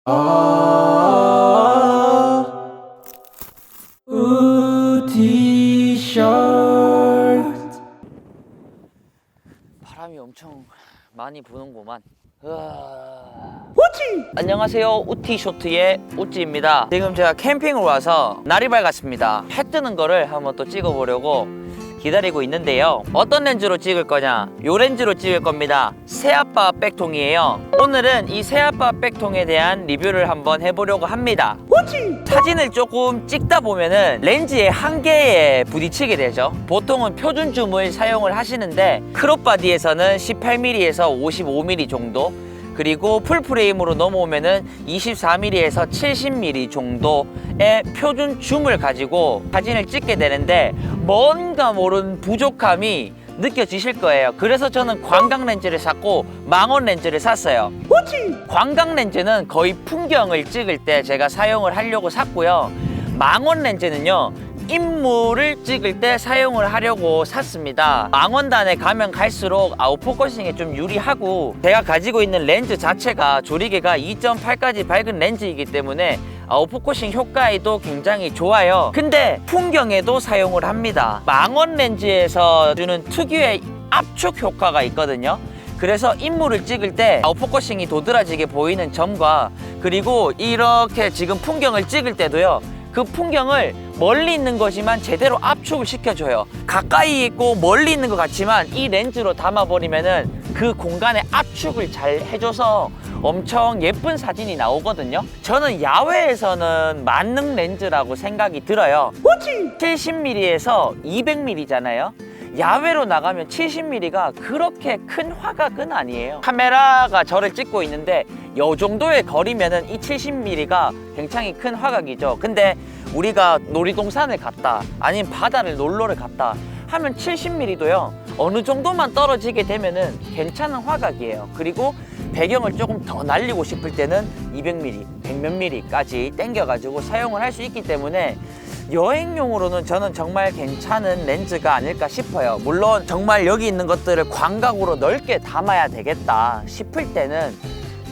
바람이 엄청 많이 부는구만. 우찌! 안녕하세요, 우티쇼트의 우찌입니다. 지금 제가 캠핑을 와서 날이 밝았습니다. 해 뜨는 거를 한번 또 찍어보려고 기다리고 있는데요. 어떤 렌즈로 찍을 거냐? 요 렌즈로 찍을 겁니다. 새아빠 백통이에요. 오늘은 이 새아빠 백통에 대한 리뷰를 한번 해보려고 합니다. 사진을 조금 찍다 보면은 렌즈의 한계에 부딪히게 되죠. 보통은 표준 줌을 사용을 하시는데 크롭바디에서는 18mm에서 55mm 정도, 그리고 풀프레임으로 넘어오면은 24mm에서 70mm 정도의 표준 줌을 가지고 사진을 찍게 되는데 뭔가 모르는 부족함이 느껴지실 거예요. 그래서 저는 광각 렌즈를 샀고 망원 렌즈를 샀어요. 광각 렌즈는 거의 풍경을 찍을 때 제가 사용을 하려고 샀고요. 망원 렌즈는요, 인물을 찍을 때 사용을 하려고 샀습니다. 망원단에 가면 갈수록 아웃포커싱에 좀 유리하고, 제가 가지고 있는 렌즈 자체가 조리개가 2.8까지 밝은 렌즈이기 때문에 아웃포커싱 효과에도 굉장히 좋아요. 근데 풍경에도 사용을 합니다. 망원 렌즈에서 주는 특유의 압축 효과가 있거든요. 그래서 인물을 찍을 때 아웃포커싱이 도드라지게 보이는 점과, 그리고 이렇게 지금 풍경을 찍을 때도요, 그 풍경을 멀리 있는 거지만 제대로 압축을 시켜줘요. 가까이 있고 멀리 있는 것 같지만 이 렌즈로 담아버리면은 그 공간에 압축을 잘 해줘서 엄청 예쁜 사진이 나오거든요. 저는 야외에서는 만능 렌즈라고 생각이 들어요. 70mm에서 200mm잖아요. 야외로 나가면 70mm가 그렇게 큰 화각은 아니에요. 카메라가 저를 찍고 있는데 이 정도의 거리면은 이 70mm가 굉장히 큰 화각이죠. 근데 우리가 놀이동산을 갔다, 아니면 바다를 놀러를 갔다 하면 70mm도요 어느 정도만 떨어지게 되면은 괜찮은 화각이에요. 그리고 배경을 조금 더 날리고 싶을 때는 200mm, 100몇 mm까지 당겨가지고 사용을 할 수 있기 때문에 여행용으로는 저는 정말 괜찮은 렌즈가 아닐까 싶어요. 물론 정말 여기 있는 것들을 광각으로 넓게 담아야 되겠다 싶을 때는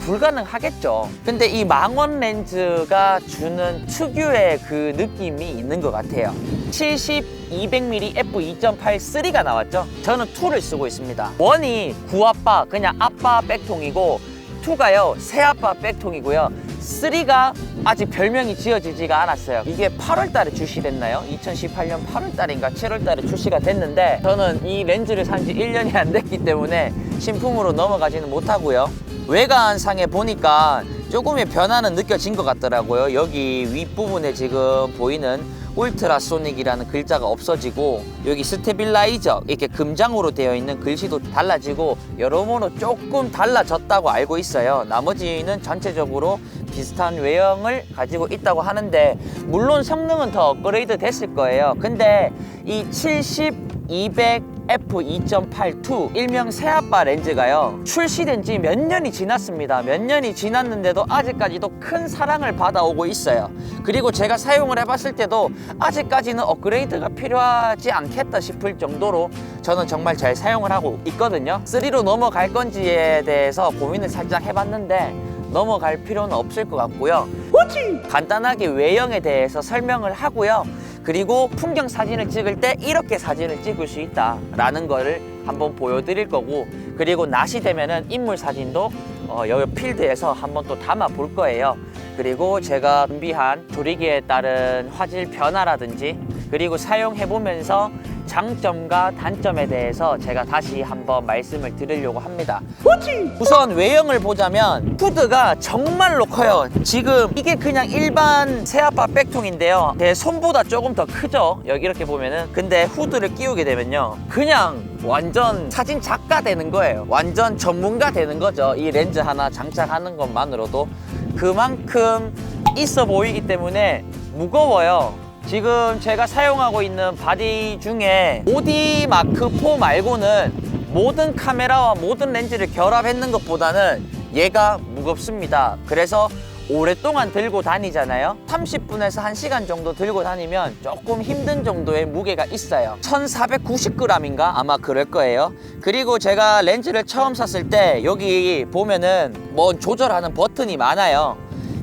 불가능하겠죠. 근데 이 망원 렌즈가 주는 특유의 그 느낌이 있는 것 같아요. 70, 200mm f2.8 3가 나왔죠. 저는 2를 쓰고 있습니다. 1이 구아빠, 그냥 아빠 백통이고, 2가요 새아빠 백통이고요. 3가 아직 별명이 지어지지가 않았어요. 이게 8월 달에 출시됐나요? 2018년 8월 달인가 7월 달에 출시가 됐는데, 저는 이 렌즈를 산 지 1년이 안 됐기 때문에 신품으로 넘어가지는 못하고요. 외관상에 보니까 조금의 변화는 느껴진 것 같더라고요. 여기 윗부분에 지금 보이는 울트라소닉이라는 글자가 없어지고, 여기 스테빌라이저 이렇게 금장으로 되어 있는 글씨도 달라지고, 여러모로 조금 달라졌다고 알고 있어요. 나머지는 전체적으로 비슷한 외형을 가지고 있다고 하는데, 물론 성능은 더 업그레이드 됐을 거예요. 근데 이 70, 200, f2.82 일명 새아빠 렌즈가요 출시된 지 몇 년이 지났습니다. 몇 년이 지났는데도 아직까지도 큰 사랑을 받아오고 있어요. 그리고 제가 사용을 해봤을 때도 아직까지는 업그레이드가 필요하지 않겠다 싶을 정도로 저는 정말 잘 사용을 하고 있거든요. 3로 넘어갈 건지에 대해서 고민을 살짝 해봤는데 넘어갈 필요는 없을 것 같고요. 간단하게 외형에 대해서 설명을 하고요. 그리고 풍경 사진을 찍을 때 이렇게 사진을 찍을 수 있다라는 거를 한번 보여드릴 거고, 그리고 낮이 되면은 인물 사진도 여기 필드에서 한번 또 담아 볼 거예요. 그리고 제가 준비한 조리개에 따른 화질 변화라든지, 그리고 사용해 보면서 장점과 단점에 대해서 제가 다시 한번 말씀을 드리려고 합니다. 우선 외형을 보자면 후드가 정말로 커요. 지금 이게 그냥 일반 새아빠 백통인데요, 제 손보다 조금 더 크죠, 여기 이렇게 보면은. 근데 후드를 끼우게 되면요 그냥 완전 사진 작가 되는 거예요. 완전 전문가 되는 거죠. 이 렌즈 하나 장착하는 것만으로도 그만큼 있어 보이기 때문에 무거워요. 지금 제가 사용하고 있는 바디 중에 오디 마크 4 말고는 모든 카메라와 모든 렌즈를 결합했는 것보다는 얘가 무겁습니다. 그래서 오랫동안 들고 다니잖아요. 30분에서 1시간 정도 들고 다니면 조금 힘든 정도의 무게가 있어요. 1490g인가 아마 그럴 거예요. 그리고 제가 렌즈를 처음 샀을 때 여기 보면은 뭐 조절하는 버튼이 많아요.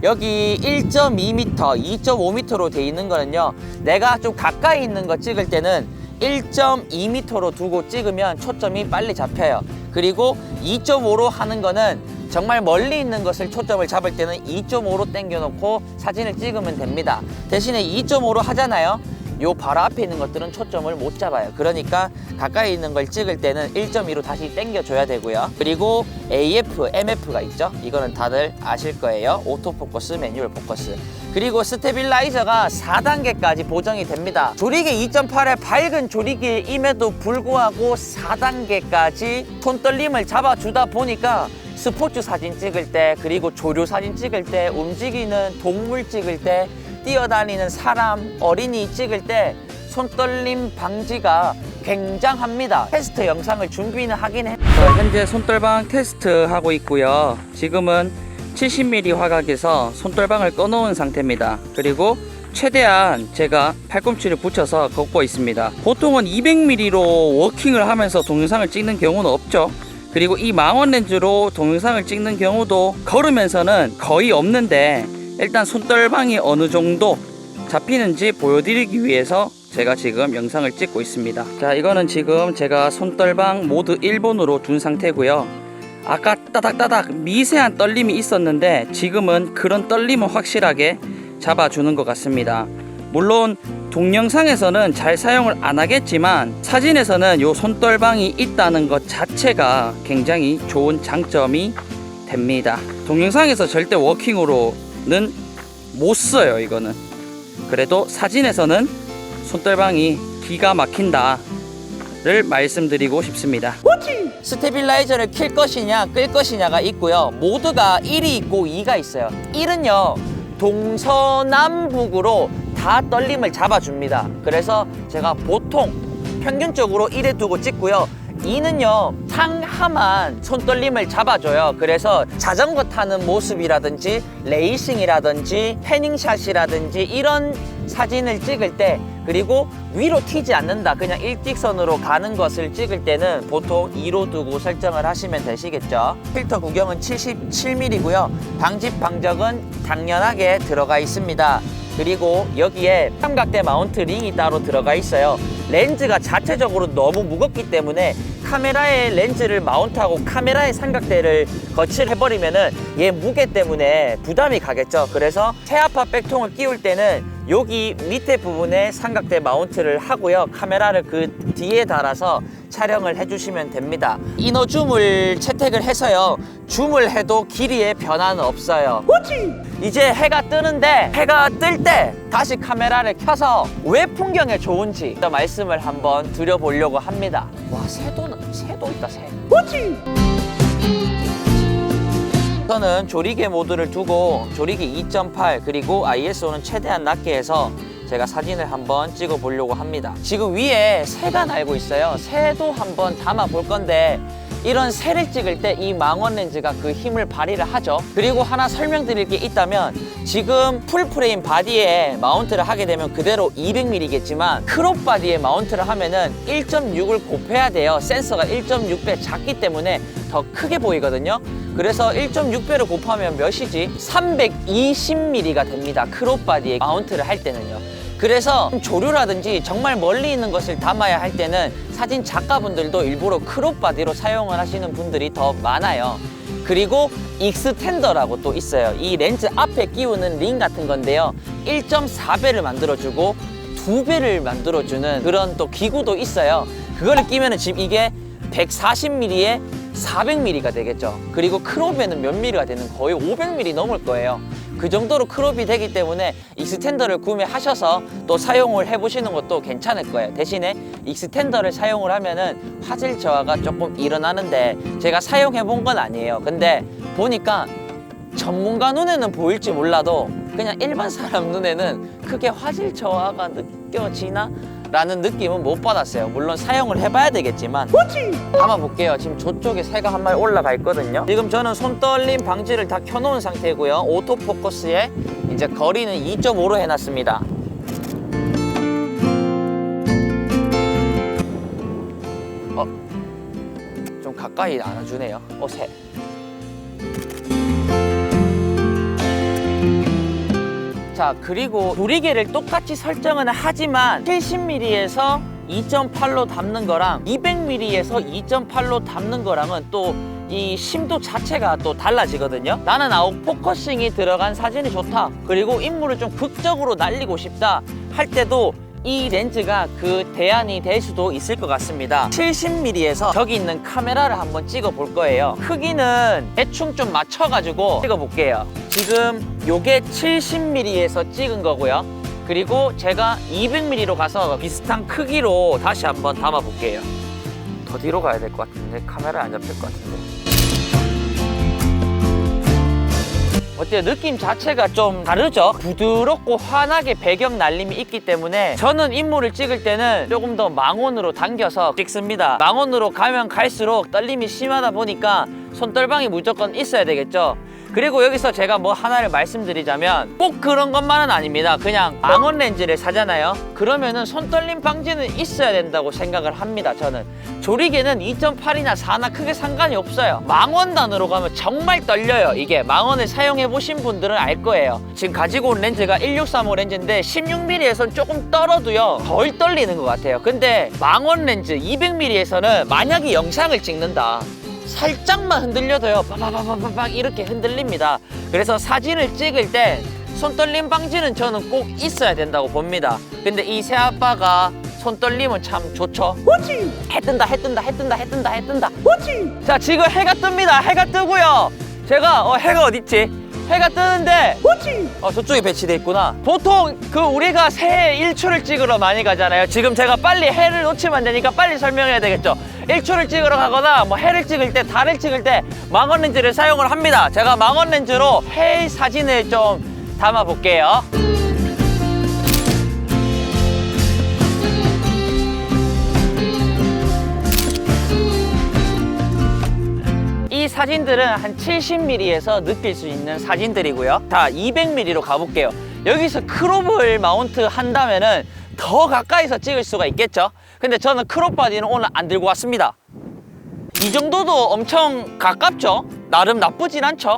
여기 1.2m, 2.5m로 돼 있는 거는요, 내가 좀 가까이 있는 거 찍을 때는 1.2m로 두고 찍으면 초점이 빨리 잡혀요. 그리고 2.5로 하는 거는 정말 멀리 있는 것을 초점을 잡을 때는 2.5로 당겨 놓고 사진을 찍으면 됩니다. 대신에 2.5로 하잖아요. 요 바로 앞에 있는 것들은 초점을 못 잡아요. 그러니까 가까이 있는 걸 찍을 때는 1.2로 다시 당겨줘야 되고요. 그리고 AF, MF가 있죠. 이거는 다들 아실 거예요. 오토포커스, 매뉴얼 포커스. 그리고 스테빌라이저가 4단계까지 보정이 됩니다. 조리개 2.8의 밝은 조리개임에도 불구하고 4단계까지 손떨림을 잡아주다 보니까 스포츠 사진 찍을 때, 그리고 조류 사진 찍을 때, 움직이는 동물 찍을 때, 뛰어다니는 사람, 어린이 찍을 때 손떨림 방지가 굉장합니다. 테스트 영상을 준비는 하긴 했죠. 현재 손떨방 테스트 하고 있고요. 지금은 70mm 화각에서 손떨방을 꺼놓은 상태입니다. 그리고 최대한 제가 팔꿈치를 붙여서 걷고 있습니다. 보통은 200mm로 워킹을 하면서 동영상을 찍는 경우는 없죠. 그리고 이 망원 렌즈로 동영상을 찍는 경우도 걸으면서는 거의 없는데, 일단 손떨방이 어느 정도 잡히는지 보여드리기 위해서 제가 지금 영상을 찍고 있습니다. 자, 이거는 지금 제가 손떨방 모드 1번으로 둔 상태고요. 아까 따닥따닥 미세한 떨림이 있었는데 지금은 그런 떨림은 확실하게 잡아주는 것 같습니다. 물론 동영상에서는 잘 사용을 안 하겠지만 사진에서는 요 손떨방이 있다는 것 자체가 굉장히 좋은 장점이 됩니다. 동영상에서 절대 워킹으로는 못 써요. 이거는 그래도 사진에서는 손떨방이 기가 막힌다 를 말씀드리고 싶습니다. 스테빌라이저를 킬 것이냐 끌 것이냐가 있고요. 모드가 1이 있고 2가 있어요. 1은요 동서남북으로 다 떨림을 잡아줍니다. 그래서 제가 보통 평균적으로 1에 두고 찍고요. 2는요 상하만 손떨림을 잡아줘요. 그래서 자전거 타는 모습이라든지 레이싱이라든지 패닝샷이라든지 이런 사진을 찍을 때, 그리고 위로 튀지 않는다, 그냥 일직선으로 가는 것을 찍을 때는 보통 2로 두고 설정을 하시면 되시겠죠. 필터 구경은 77mm고요. 방집 방적은 당연하게 들어가 있습니다. 그리고 여기에 삼각대 마운트 링이 따로 들어가 있어요. 렌즈가 자체적으로 너무 무겁기 때문에 카메라에 렌즈를 마운트하고 카메라에 삼각대를 거치해버리면은 얘 무게 때문에 부담이 가겠죠. 그래서 최아파 백통을 끼울 때는 여기 밑에 부분에 삼각대 마운트를 하고요. 카메라를 그 뒤에 달아서 촬영을 해주시면 됩니다. 이너 줌을 채택을 해서요. 줌을 해도 길이에 변화는 없어요. 이제 해가 뜨는데, 해가 뜰 때 다시 카메라를 켜서 왜 풍경에 좋은지 말씀을 한번 드려보려고 합니다. 와, 새도 있다, 새. 저는 조리개 모드를 두고 조리개 2.8 그리고 ISO는 최대한 낮게 해서 제가 사진을 한번 찍어 보려고 합니다. 지금 위에 새가 날고 있어요. 새도 한번 담아 볼 건데, 이런 새를 찍을 때 이 망원 렌즈가 그 힘을 발휘를 하죠. 그리고 하나 설명드릴 게 있다면, 지금 풀프레임 바디에 마운트를 하게 되면 그대로 200mm겠지만 크롭 바디에 마운트를 하면은 1.6을 곱해야 돼요. 센서가 1.6배 작기 때문에 더 크게 보이거든요. 그래서 1.6배를 곱하면 몇이지? 320mm가 됩니다. 크롭 바디에 마운트를 할 때는요. 그래서 조류라든지 정말 멀리 있는 것을 담아야 할 때는 사진 작가분들도 일부러 크롭 바디로 사용을 하시는 분들이 더 많아요. 그리고 익스텐더라고 또 있어요. 이 렌즈 앞에 끼우는 링 같은 건데요. 1.4배를 만들어주고 2배를 만들어주는 그런 또 기구도 있어요. 그거를 끼면은 지금 이게 140mm에 400mm가 되겠죠. 그리고 크롭에는 몇 mm가 되는, 거의 500mm 넘을 거예요. 그 정도로 크롭이 되기 때문에 익스텐더를 구매하셔서 또 사용을 해보시는 것도 괜찮을 거예요. 대신에 익스텐더를 사용을 하면은 화질 저하가 조금 일어나는데, 제가 사용해 본 건 아니에요. 근데 보니까 전문가 눈에는 보일지 몰라도 그냥 일반 사람 눈에는 크게 화질 저하가 느껴지나? 라는 느낌은 못 받았어요. 물론 사용을 해봐야 되겠지만. 담아볼게요. 지금 저쪽에 새가 한 마리 올라가 있거든요. 지금 저는 손떨림 방지를 다 켜놓은 상태고요. 오토포커스에 이제 거리는 2.5로 해놨습니다. 좀 가까이 안아주네요. 새. 자, 그리고 조리개를 똑같이 설정은 하지만 70mm에서 2.8로 담는 거랑 200mm에서 2.8로 담는 거랑은 또 이 심도 자체가 또 달라지거든요. 나는 아웃포커싱이 들어간 사진이 좋다, 그리고 인물을 좀 극적으로 날리고 싶다 할 때도 이 렌즈가 그 대안이 될 수도 있을 것 같습니다. 70mm에서 저기 있는 카메라를 한번 찍어 볼 거예요. 크기는 대충 좀 맞춰가지고 찍어 볼게요. 지금 요게 70mm에서 찍은 거고요. 그리고 제가 200mm로 가서 비슷한 크기로 다시 한번 담아 볼게요. 더 뒤로 가야 될 것 같은데 카메라 안 잡힐 것 같은데. 어때요? 느낌 자체가 좀 다르죠? 부드럽고 환하게 배경 날림이 있기 때문에 저는 인물을 찍을 때는 조금 더 망원으로 당겨서 찍습니다. 망원으로 가면 갈수록 떨림이 심하다 보니까 손떨방이 무조건 있어야 되겠죠. 그리고 여기서 제가 뭐 하나를 말씀드리자면 꼭 그런 것만은 아닙니다. 그냥 망원 렌즈를 사잖아요. 그러면은 손떨림 방지는 있어야 된다고 생각을 합니다. 저는 조리개는 2.8이나 4나 크게 상관이 없어요. 망원단으로 가면 정말 떨려요. 이게 망원을 사용해 보신 분들은 알 거예요. 지금 가지고 온 렌즈가 1635 렌즈인데 16mm에서는 조금 떨어도요 덜 떨리는 것 같아요. 근데 망원 렌즈 200mm에서는 만약에 영상을 찍는다, 살짝만 흔들려도요 빠바바바박 이렇게 흔들립니다. 그래서 사진을 찍을 때 손떨림 방지는 저는 꼭 있어야 된다고 봅니다. 근데 이 새아빠가 손떨림은 참 좋죠. 해 뜬다 해 뜬다 해 뜬다 해 뜬다 해 뜬다. 자, 지금 해가 뜹니다. 해가 뜨고요. 제가 해가 어딨지? 해가 뜨는데 저쪽에 배치돼 있구나. 보통 우리가 새해 일출을 찍으러 많이 가잖아요. 지금 제가 빨리 해를 놓치면 안 되니까 빨리 설명해야 되겠죠. 일출을 찍으러 가거나 뭐 해를 찍을 때, 달을 찍을 때 망원 렌즈를 사용을 합니다. 제가 망원 렌즈로 해 사진을 좀 담아 볼게요. 이 사진들은 한 70mm에서 느낄 수 있는 사진들이고요. 자, 200mm로 가볼게요. 여기서 크롭을 마운트 한다면은 더 가까이서 찍을 수가 있겠죠. 근데 저는 크롭 바디는 오늘 안 들고 왔습니다. 이 정도도 엄청 가깝죠. 나름 나쁘진 않죠.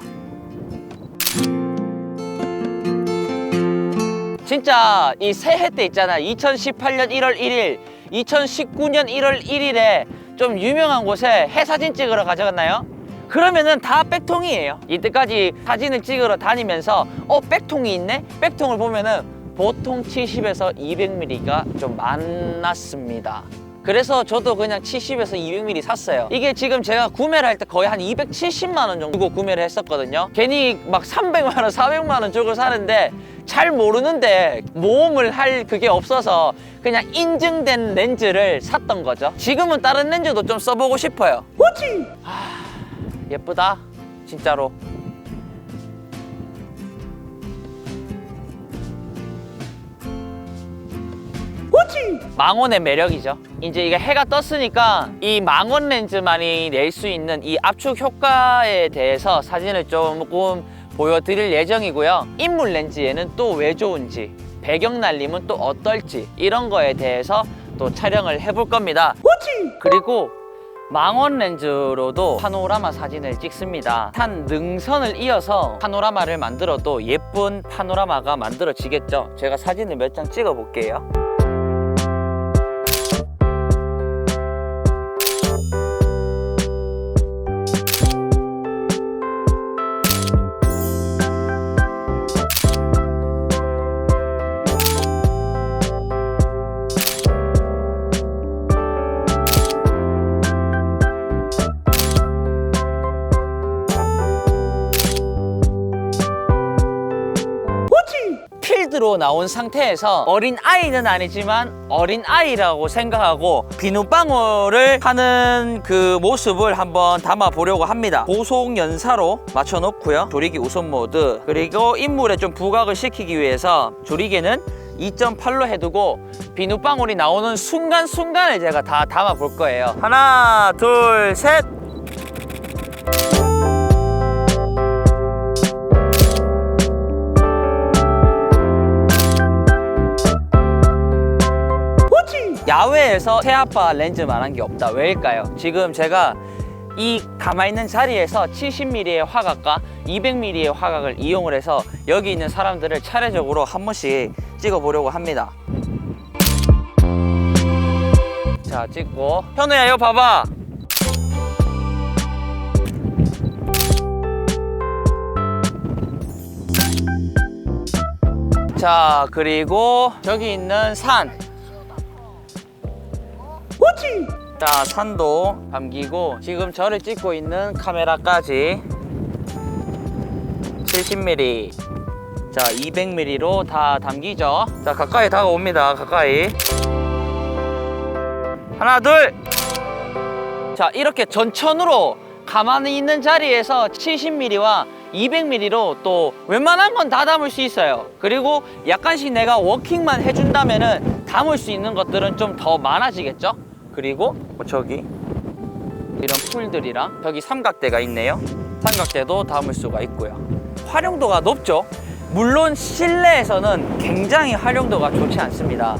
진짜 이 새해 때 있잖아, 2018년 1월 1일 2019년 1월 1일에 좀 유명한 곳에 해 사진 찍으러 가져갔나요? 그러면은 다 백통이에요. 이때까지 사진을 찍으러 다니면서 백통이 있네? 백통을 보면은 보통 70에서 200mm가 좀 많았습니다. 그래서 저도 그냥 70에서 200mm 샀어요. 이게 지금 제가 구매를 할 때 거의 한 270만 원 정도 주고 구매를 했었거든요. 괜히 막 300만 원, 400만 원 주고 사는데 잘 모르는데 모험을 할 그게 없어서 그냥 인증된 렌즈를 샀던 거죠. 지금은 다른 렌즈도 좀 써보고 싶어요. 예쁘다 진짜로. 망원의 매력이죠. 이제 이게 해가 떴으니까 이 망원 렌즈만이 낼 수 있는 이 압축 효과에 대해서 사진을 조금 보여드릴 예정이고요. 인물 렌즈에는 또 왜 좋은지, 배경 날림은 또 어떨지 이런 거에 대해서 또 촬영을 해볼 겁니다. 그리고 망원 렌즈로도 파노라마 사진을 찍습니다. 한 능선을 이어서 파노라마를 만들어도 예쁜 파노라마가 만들어지겠죠. 제가 사진을 몇 장 찍어 볼게요. 필드로 나온 상태에서 어린 아이는 아니지만 어린 아이라고 생각하고 비눗방울을 하는 그 모습을 한번 담아 보려고 합니다. 고속 연사로 맞춰 놓고요. 조리개 우선 모드, 그리고 인물에 좀 부각을 시키기 위해서 조리개는 2.8로 해두고 비눗방울이 나오는 순간순간을 제가 다 담아 볼 거예요. 하나, 둘, 셋. 야외에서 새아빠 렌즈만한 게 없다. 왜일까요? 지금 제가 이 가만있는 자리에서 70mm의 화각과 200mm의 화각을 이용을 해서 여기 있는 사람들을 차례적으로 한 번씩 찍어보려고 합니다. 자, 찍고. 현우야, 이거 봐봐. 자, 그리고 저기 있는 산. 자, 산도 담기고 지금 저를 찍고 있는 카메라까지 70mm, 자 200mm로 다 담기죠. 자, 가까이 다가옵니다. 가까이. 하나, 둘. 자, 이렇게 전천후로 가만히 있는 자리에서 70mm와 200mm로 또 웬만한 건 다 담을 수 있어요. 그리고 약간씩 내가 워킹만 해준다면은 담을 수 있는 것들은 좀 더 많아지겠죠. 그리고 저기 이런 풀들이랑 저기 삼각대가 있네요. 삼각대도 담을 수가 있고요. 활용도가 높죠. 물론 실내에서는 굉장히 활용도가 좋지 않습니다.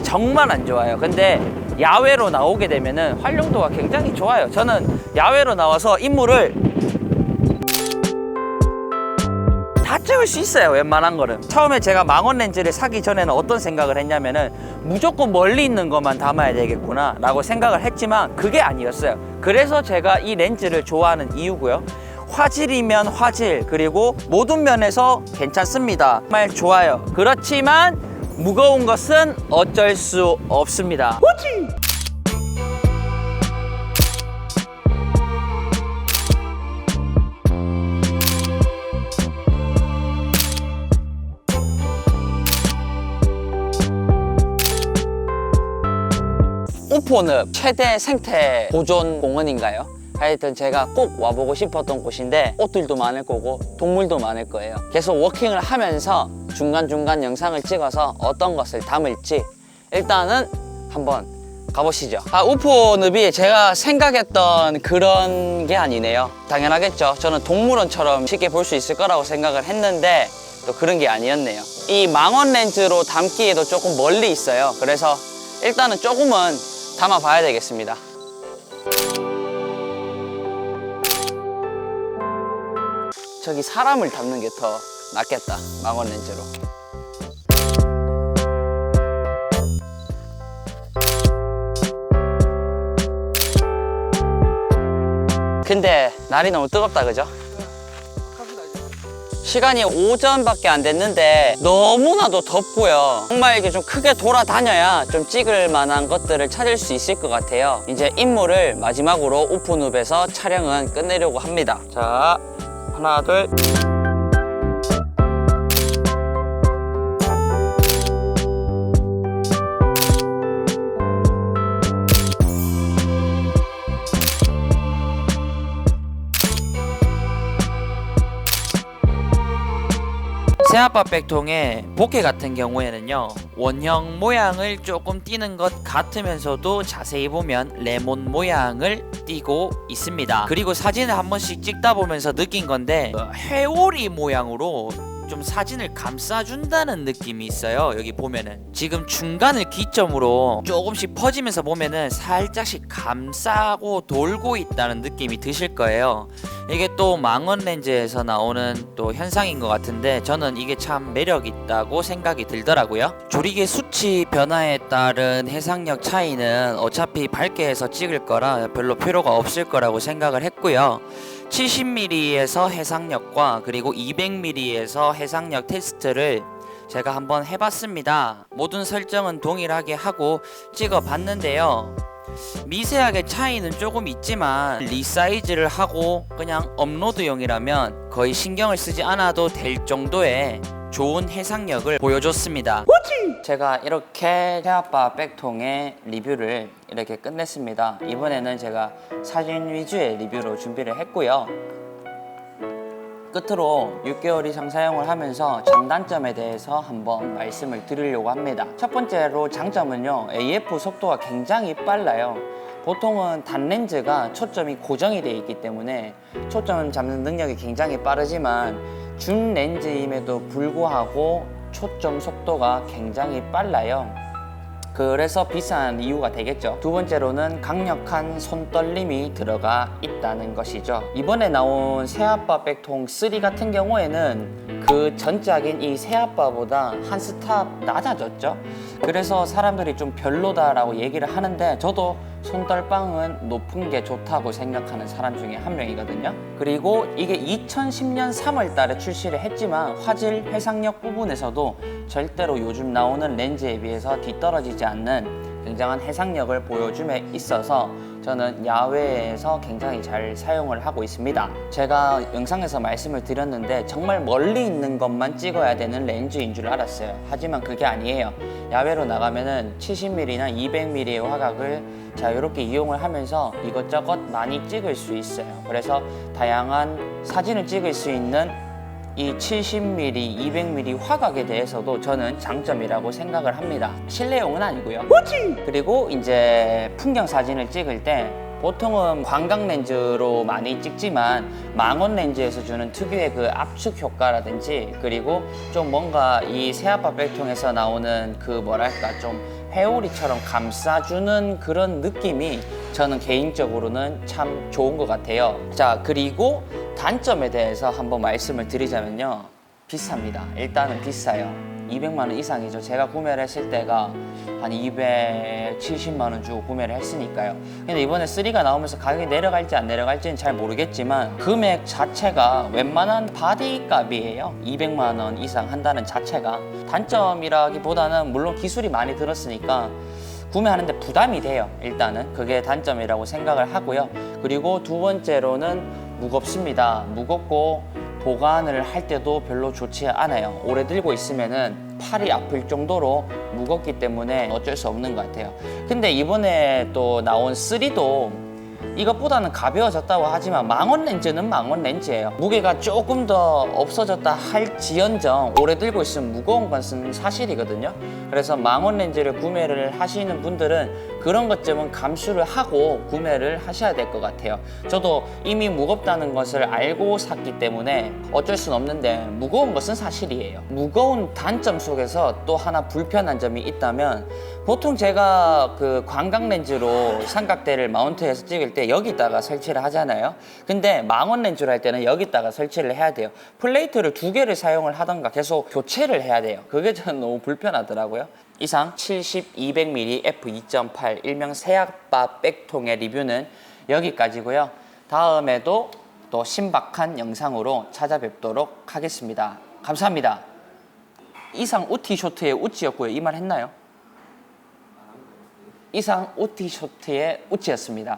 정말 안 좋아요. 근데 야외로 나오게 되면은 활용도가 굉장히 좋아요. 저는 야외로 나와서 인물을 다 찍을 수 있어요. 웬만한 거는. 처음에 제가 망원 렌즈를 사기 전에는 어떤 생각을 했냐면은 무조건 멀리 있는 것만 담아야 되겠구나 라고 생각을 했지만 그게 아니었어요. 그래서 제가 이 렌즈를 좋아하는 이유고요. 화질이면 화질, 그리고 모든 면에서 괜찮습니다. 정말 좋아요. 그렇지만 무거운 것은 어쩔 수 없습니다. 우포늪 최대 생태 보존 공원인가요? 하여튼 제가 꼭 와보고 싶었던 곳인데 꽃들도 많을 거고 동물도 많을 거예요. 계속 워킹을 하면서 중간중간 영상을 찍어서 어떤 것을 담을지 일단은 한번 가보시죠. 우포늪이 제가 생각했던 그런 게 아니네요. 당연하겠죠. 저는 동물원처럼 쉽게 볼 수 있을 거라고 생각을 했는데 또 그런 게 아니었네요. 이 망원 렌즈로 담기에도 조금 멀리 있어요. 그래서 일단은 조금은 담아봐야 되겠습니다. 저기 사람을 담는 게 더 낫겠다. 망원 렌즈로. 근데 날이 너무 뜨겁다, 그죠? 시간이 오전밖에 안 됐는데 너무나도 덥고요. 정말 이렇게 좀 크게 돌아다녀야 좀 찍을 만한 것들을 찾을 수 있을 것 같아요. 이제 인물을 마지막으로 우포늪에서 촬영은 끝내려고 합니다. 자, 하나, 둘. 새아빠 백통의 보케 같은 경우에는요, 원형 모양을 조금 띄는 것 같으면서도 자세히 보면 레몬 모양을 띄고 있습니다. 그리고 사진을 한 번씩 찍다 보면서 느낀 건데 회오리 모양으로 좀 사진을 감싸준다는 느낌이 있어요. 여기 보면은 지금 중간을 기점으로 조금씩 퍼지면서 보면은 살짝씩 감싸고 돌고 있다는 느낌이 드실 거예요. 이게 또 망원 렌즈에서 나오는 또 현상인 것 같은데 저는 이게 참 매력 있다고 생각이 들더라고요. 조리개 수치 변화에 따른 해상력 차이는 어차피 밝게 해서 찍을 거라 별로 필요가 없을 거라고 생각을 했고요. 70mm에서 해상력과 그리고 200mm에서 해상력 테스트를 제가 한번 해봤습니다. 모든 설정은 동일하게 하고 찍어봤는데요. 미세하게 차이는 조금 있지만 리사이즈를 하고 그냥 업로드용이라면 거의 신경을 쓰지 않아도 될 정도의 좋은 해상력을 보여줬습니다. 제가 이렇게 새아빠 백통의 리뷰를 이렇게 끝냈습니다. 이번에는 제가 사진 위주의 리뷰로 준비를 했고요. 끝으로 6개월 이상 사용을 하면서 장단점에 대해서 한번 말씀을 드리려고 합니다. 첫 번째로 장점은요, AF 속도가 굉장히 빨라요. 보통은 단렌즈가 초점이 고정이 되어 있기 때문에 초점 잡는 능력이 굉장히 빠르지만 준 렌즈임에도 불구하고 초점 속도가 굉장히 빨라요. 그래서 비싼 이유가 되겠죠. 두 번째로는 강력한 손떨림이 들어가 있다는 것이죠. 이번에 나온 새아빠 백통 3 같은 경우에는 그 전작인 이 새아빠보다 한 스탑 낮아졌죠. 그래서 사람들이 좀 별로다라고 얘기를 하는데 저도 손떨빵은 높은 게 좋다고 생각하는 사람 중에 한 명이거든요. 그리고 이게 2010년 3월 달에 출시를 했지만 화질 회상력 부분에서도 절대로 요즘 나오는 렌즈에 비해서 뒤떨어지지 않는 굉장한 해상력을 보여줌에 있어서 저는 야외에서 굉장히 잘 사용을 하고 있습니다. 제가 영상에서 말씀을 드렸는데 정말 멀리 있는 것만 찍어야 되는 렌즈인 줄 알았어요. 하지만 그게 아니에요. 야외로 나가면은 70mm나 200mm의 화각을 자 이렇게 이용을 하면서 이것저것 많이 찍을 수 있어요. 그래서 다양한 사진을 찍을 수 있는 이 70mm, 200mm 화각에 대해서도 저는 장점이라고 생각을 합니다. 실내용은 아니고요. 그리고 이제 풍경 사진을 찍을 때 보통은 광각 렌즈로 많이 찍지만 망원 렌즈에서 주는 특유의 그 압축 효과라든지 그리고 좀 뭔가 이 새아빠 백통에서 나오는 그 뭐랄까 좀 회오리처럼 감싸주는 그런 느낌이 저는 개인적으로는 참 좋은 것 같아요. 자, 그리고 단점에 대해서 한번 말씀을 드리자면요. 비쌉니다. 일단은 비싸요. 200만 원 이상이죠. 제가 구매를 했을 때가 한 270만 원 주고 구매를 했으니까요. 근데 이번에 3가 나오면서 가격이 내려갈지 안 내려갈지는 잘 모르겠지만 금액 자체가 웬만한 바디 값이에요. 200만 원 이상 한다는 자체가. 단점이라기보다는 물론 기술이 많이 들었으니까 구매하는데 부담이 돼요. 일단은 그게 단점이라고 생각을 하고요. 그리고 두 번째로는 무겁습니다. 무겁고 보관을 할 때도 별로 좋지 않아요. 오래 들고 있으면은 팔이 아플 정도로 무겁기 때문에 어쩔 수 없는 것 같아요. 근데 이번에 또 나온 3도 이것보다는 가벼워졌다고 하지만 망원 렌즈는 망원 렌즈예요. 무게가 조금 더 없어졌다 할지언정 오래 들고 있으면 무거운 것은 사실이거든요. 그래서 망원 렌즈를 구매를 하시는 분들은 그런 것쯤은 감수를 하고 구매를 하셔야 될 것 같아요. 저도 이미 무겁다는 것을 알고 샀기 때문에 어쩔 수는 없는데 무거운 것은 사실이에요. 무거운 단점 속에서 또 하나 불편한 점이 있다면 보통 제가 그 광각 렌즈로 삼각대를 마운트해서 찍을 때 여기다가 설치를 하잖아요. 근데 망원 렌즈로 할 때는 여기다가 설치를 해야 돼요. 플레이트를 2개를 사용을 하던가 계속 교체를 해야 돼요. 그게 저는 너무 불편하더라고요. 이상 70, 200mm f2.8 일명 새아빠 백통의 리뷰는 여기까지고요. 다음에도 또 신박한 영상으로 찾아뵙도록 하겠습니다. 감사합니다. 이상 우티쇼트의 우찌였고요. 이 말 했나요? 이상 우티쇼트의 우찌였습니다.